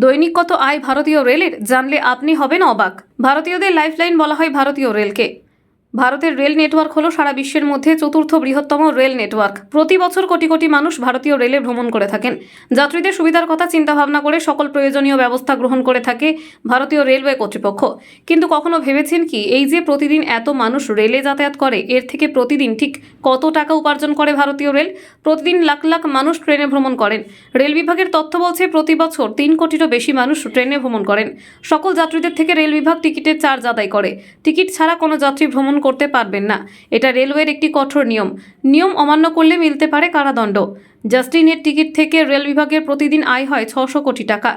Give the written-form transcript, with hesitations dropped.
দৈনিক কত আয় ভারতীয় রেলের জানলে আপনি হবেন অবাক। ভারতীয়দের লাইফলাইন বলা হয় ভারতীয় রেলকে। ভারতের রেল নেটওয়ার্ক হলো সারা বিশ্বের মধ্যে চতুর্থ বৃহত্তম রেল নেটওয়ার্ক। প্রতি বছর কোটি কোটি মানুষ ভারতীয় রেলে ভ্রমণ করে থাকেন। যাত্রীদের সুবিধার কথা চিন্তা ভাবনা করে সকল প্রয়োজনীয় ব্যবস্থা গ্রহণ করে থাকে ভারতীয় রেলওয়ে কর্তৃপক্ষ। কিন্তু কখনো ভেবেছেন কি, এই যে প্রতিদিন এত মানুষ রেলে যাতায়াত করে, এর থেকে প্রতিদিন ঠিক কত টাকা উপার্জন করে ভারতীয় রেল? প্রতিদিন লাখ লাখ মানুষ ট্রেনে ভ্রমণ করেন। রেল বিভাগের তথ্য বলছে প্রতি বছর 3 কোটিরও বেশি মানুষ ট্রেনে ভ্রমণ করেন। সকল যাত্রীদের থেকে রেল বিভাগ টিকিটের চার্জ আদায় করে। টিকিট ছাড়া কোনো যাত্রী ভ্রমণ করতে পারবেন না। এটা রেলওয়ের একটি কঠোর নিয়ম অমান্য করলে মিলতে পারে কারাদণ্ড। জাস্টিনের টিকিট থেকে রেল বিভাগের প্রতিদিন আয় হয় 600 কোটি টাকা।